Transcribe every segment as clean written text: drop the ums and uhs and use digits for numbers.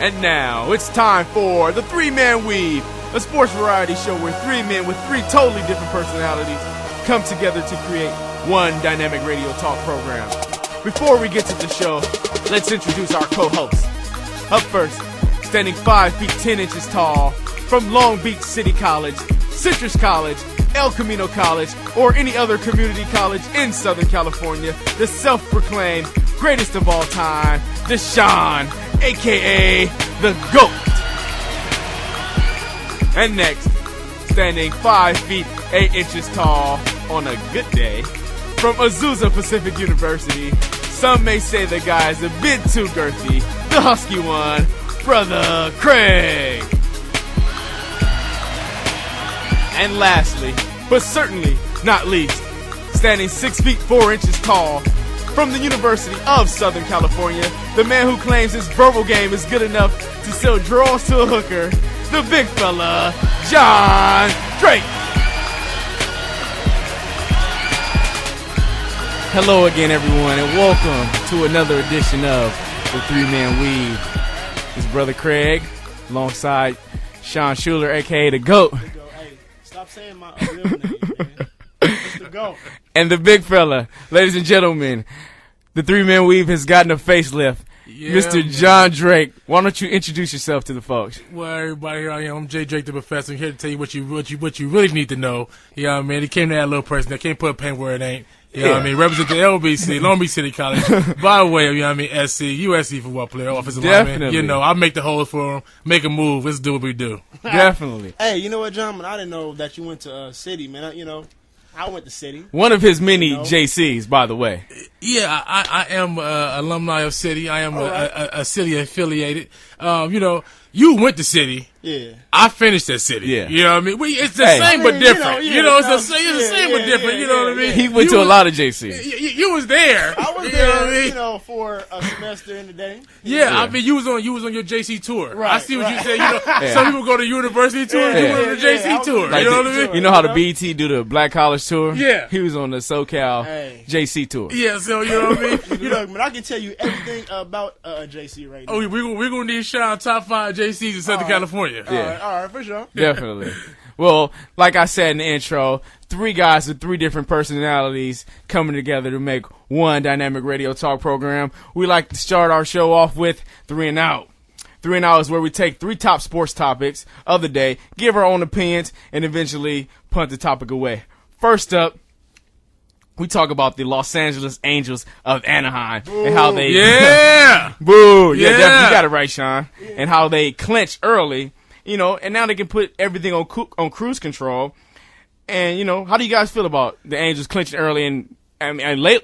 And now, it's time for the Three-Man Weave, a sports variety show where three men with three totally different personalities come together to create one dynamic radio talk program. Before we get to the show, let's introduce our co-hosts. Up first, standing 5 feet 10 inches tall, from Long Beach City College, Citrus College, El Camino College, or any other community college in Southern California, the self-proclaimed greatest of all time, Deshaun, a.k.a. the GOAT. And next, standing 5 feet 8 inches tall on a good day, from Azusa Pacific University, some may say the guy is a bit too girthy, the husky one, Brother Craig. And lastly, but certainly not least, standing 6 feet 4 inches tall, from the University of Southern California, the man who claims his verbal game is good enough to sell draws to a hooker, the big fella, John Drake. Hello again, everyone, and welcome to another edition of the Three-Man Weave. It's Brother Craig, alongside Sean Schuler, a.k.a. the GOAT. Hey, stop saying my real name, man. It's the GOAT. And the big fella, ladies and gentlemen, the Three-Man Weave has gotten a facelift. Yeah, Mr. John Drake, why don't you introduce yourself to the folks? Well, everybody, here I am. I'm Jay Drake, the professor. I'm here to tell you what you really need to know. You know what I mean? He came to that little person that can't put a pen where it ain't. You know what I mean? Represent the LBC, Long Beach City College. By the way, you know what I mean? SC, USC football player, offensive lineman. You know, I make the holes for him, make a move. Let's do what we do. Definitely. Hey, you know what, John? I didn't know that you went to City, man. I went to City. One of his many JCs, by the way. Yeah, I am alumni of City. I am a City affiliated. You went to City. Yeah. I finished at City. Yeah. You know what I mean? It's the same but different. It's the same but different. You know what I mean? He went to a lot of JCs. You was there. I was there, for a semester in the day. Yeah, I mean, you was on your JC tour. Right, I see what you said. Some people go to university tour. You went on the JC tour. Like you know what I mean? You know how the BET do the Black College tour? Yeah. He was on the SoCal JC tour. Yeah, so you know what I mean? Look, man, I can tell you everything about JC right now. Oh, we're gonna need Sean top 5 JCs in Southern California. Yeah. All right, for sure. Definitely. Well, like I said in the intro, three guys with three different personalities coming together to make one dynamic radio talk program. We like to start our show off with 3 and Out. 3 and Out is where we take 3 top sports topics of the day, give our own opinions, and eventually punt the topic away. First up, we talk about the Los Angeles Angels of Anaheim. Boo. And how they... Yeah! Boo! Yeah, definitely, you got it right, Sean. Yeah. And how they clinch early, and now they can put everything on cruise control. And, how do you guys feel about the Angels clinching early? And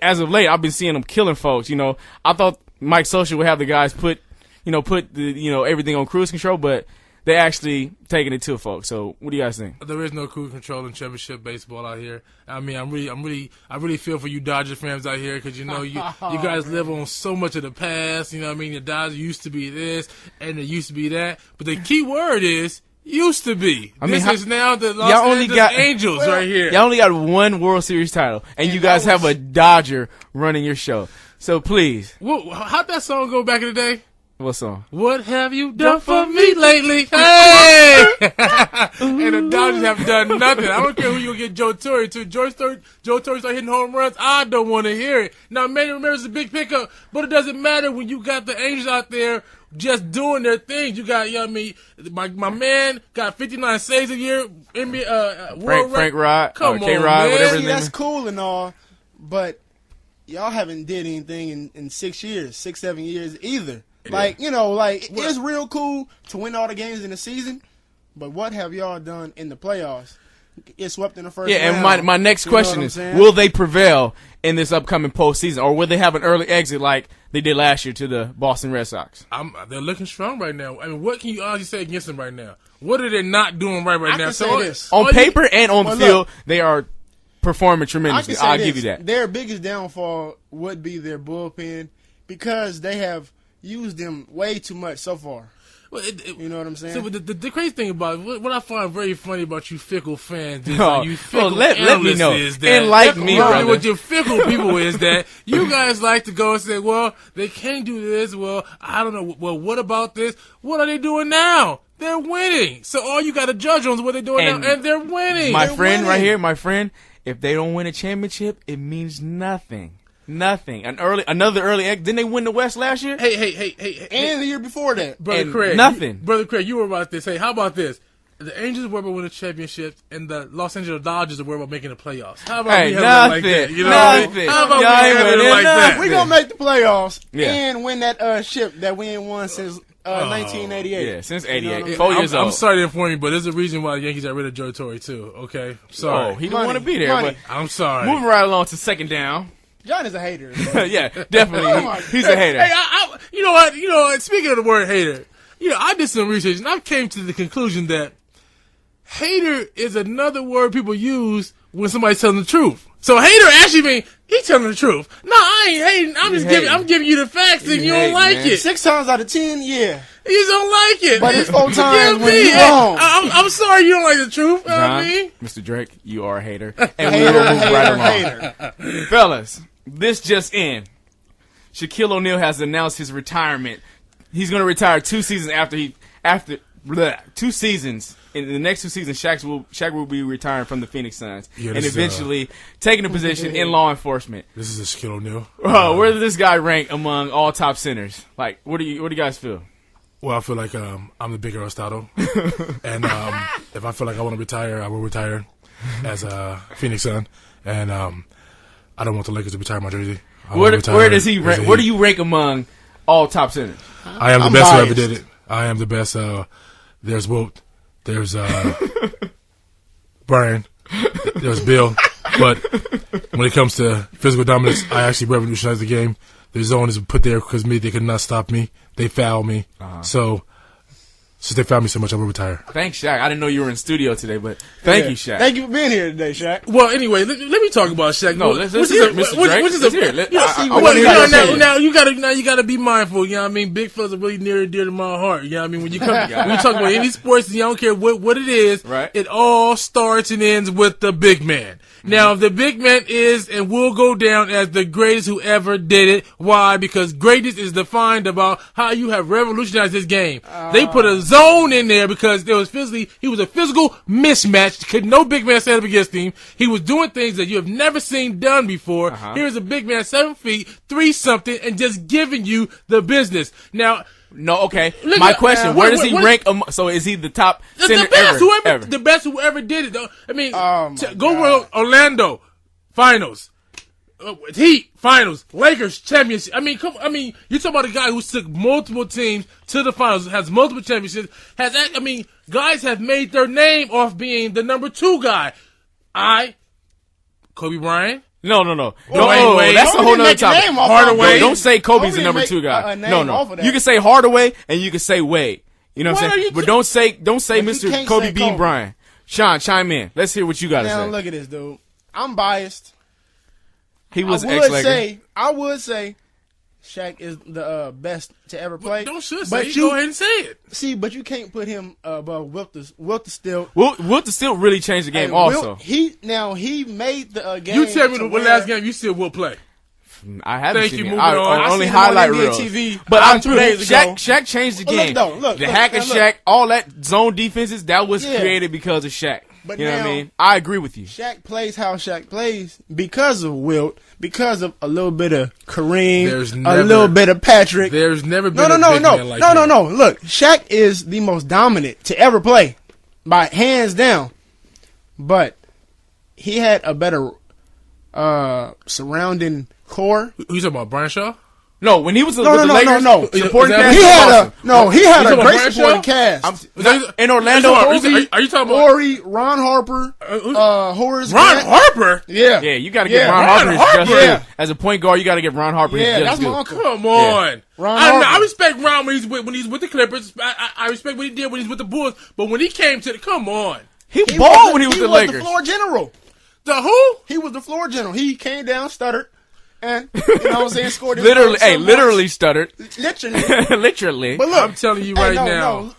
as of late, I've been seeing them killing folks. I thought Mike Social would have the guys put everything on cruise control, but they actually taking it to folks. So, what do you guys think? There is no cruise control in championship baseball out here. I mean, I really feel for you Dodger fans out here because you guys live on so much of the past. You know what I mean? The Dodgers used to be this and it used to be that, but the key word is used to be. This is now the Los Angeles Angels right here. Y'all only got one World Series title, and you guys have a Dodger running your show. So please, how'd that song go back in the day? What song? What have you done for me lately? Hey! And the Dodgers have done nothing. I don't care who you get Joe Torre to. Joe Torre start hitting home runs. I don't want to hear it. Now, Manny Ramirez is a big pickup, but it doesn't matter when you got the Angels out there just doing their things. You got, my man got 59 saves a year. Frank Rod. Come on, K-Rod, whatever his name that's is. cool and all, but y'all haven't did anything in 7 years either. It's real cool to win all the games in the season, but what have y'all done in the playoffs? Get swept in the first round. Yeah, and my next question is, will they prevail in this upcoming postseason, or will they have an early exit like they did last year to the Boston Red Sox? They're looking strong right now. I mean, what can you honestly say against them right now? What are they not doing right now? I can say this. On paper and on the field, they are performing tremendously. I'll give you that. Their biggest downfall would be their bullpen because they have used them way too much so far. You know what I'm saying? So the crazy thing about it, what I find very funny about you fickle fans is you fickle let me know. Is that Enlighten me, brother. What you fickle people is that you guys like to go and say, well, they can't do this. Well, I don't know. Well, what about this? What are they doing now? They're winning. So all you got to judge on is what they're doing now, and they're winning. My friend right here, if they don't win a championship, it means nothing. Nothing. Another early egg. Didn't they win the West last year? Hey. And the year before that. Brother Craig. Nothing. Brother Craig, you were about this. Hey, how about this? The Angels were about winning championships, and the Los Angeles Dodgers were about making the playoffs. How about we have it like that? You know what I mean? How about we have it like that? We're going to make the playoffs Yeah. and win that ship that we ain't won since 1988. Yeah, since 88. You know what I mean? 4 years old. I'm sorry to inform you, but there's a reason why the Yankees got rid of Joe Torre, too. Okay? Sorry. Oh, he didn't want to be there. Money. But I'm sorry. moving right along to second down. John is a hater. Yeah, definitely. He's a hater. Hey, you know what? Speaking of the word hater, I did some research, and I came to the conclusion that hater is another word people use when somebody's telling the truth. So hater actually means he's telling the truth. No, I ain't hating. I'm giving you the facts, and you don't like it. 6 times out of 10, yeah. You don't like it. But it's 4 times Forgive when me. you wrong. I'm sorry you don't like the truth. You know what I John, mean? Mr. Drake, you are a hater. And we will move right along. Fellas, this just in. Shaquille O'Neal has announced his retirement. He's going to retire 2 seasons after 2 seasons. In the next 2 seasons, Shaq will be retiring from the Phoenix Suns and eventually taking a position in law enforcement. This is a Shaquille O'Neal. Where does this guy rank among all top centers? Like, what do you guys feel? Well, I feel like I'm the bigger Ostado, and if I feel like I want to retire, I will retire as a Phoenix Sun, and I don't want the Lakers to retire my jersey. Where does he rank? Where do you rank among all top centers? I am the best who ever did it. I am the best. There's Wilt. There's Brian. There's Bill. But when it comes to physical dominance, I actually revolutionized the game. The zone is put there because they could not stop me. They fouled me. So since they fouled me so much, I will retire. Thanks, Shaq. I didn't know you were in studio today, but thank you, Shaq. Thank you for being here today, Shaq. Well, anyway, let me talk about Shaq. No, let's hear Mr. Drake. Now you gotta be mindful. You know what I mean? Big fellas are really near and dear to my heart. You know what I mean? When you talk about any sports, you don't care what it is. Right. It all starts and ends with the big man. Now, the big man is and will go down as the greatest who ever did it. Why? Because greatness is defined about how you have revolutionized this game. They put a zone in there because he was a physical mismatch. Could no big man stand up against him. He was doing things that you have never seen done before. Here's a big man, 7 feet, 3 something, and just giving you the business. Now, no, okay. My question: where does he rank? So is he the top center ever? The best who ever did it. Though. I mean, go with Orlando finals, Heat finals, Lakers championship. I mean, you talk about a guy who took multiple teams to the finals, has multiple championships. Guys have made their name off being the number 2 guy. Kobe Bryant. No. Wait, that's a whole nother topic. Hardaway. Don't say Kobe's the number 2 guy. No. You can say Hardaway and you can say Wade. You know what I'm saying? But don't say Mr. Kobe Bean Bryant. Sean, chime in. Let's hear what you got to say. Now look at this, dude. I'm biased. He was I would say Shaq is the best to ever play. Don't go ahead and say it. See, but you can't put him above Wilt still. Wilt still really changed the game. Also, he made the game. You tell me the last game you still will play. I haven't seen it. I only highlight reels. TV, but 2 days ago. Shaq changed the game. Look, the hack of Shaq, all that zone defenses, that was created because of Shaq. But you know what I mean? I agree with you. Shaq plays how Shaq plays because of Wilt, because of a little bit of Kareem, a little bit of Patrick. There's never been no. Look, Shaq is the most dominant to ever play, by hands down. But he had a better surrounding core. Who you talking about, Brian Shaw? No, when he was with the Lakers, supporting cast. He had a great supporting cast. In Orlando, are you talking about Horry, Ron Harper, Horace Ron Grant. Harper? Yeah, you got to get Ron Harper his just due. As a point guard, you got to get Ron Harper his just due. Come on. Yeah. I respect Ron when he's with the Clippers. I respect what he did when he's with the Bulls. But when he came to come on. He balled when he was the Lakers. He was the floor general. The who? He was the floor general. He came down, stuttered, and you know what I'm saying, scored his Literally, goal literally stuttered. literally. Literally. But look, I'm telling you right now. Look.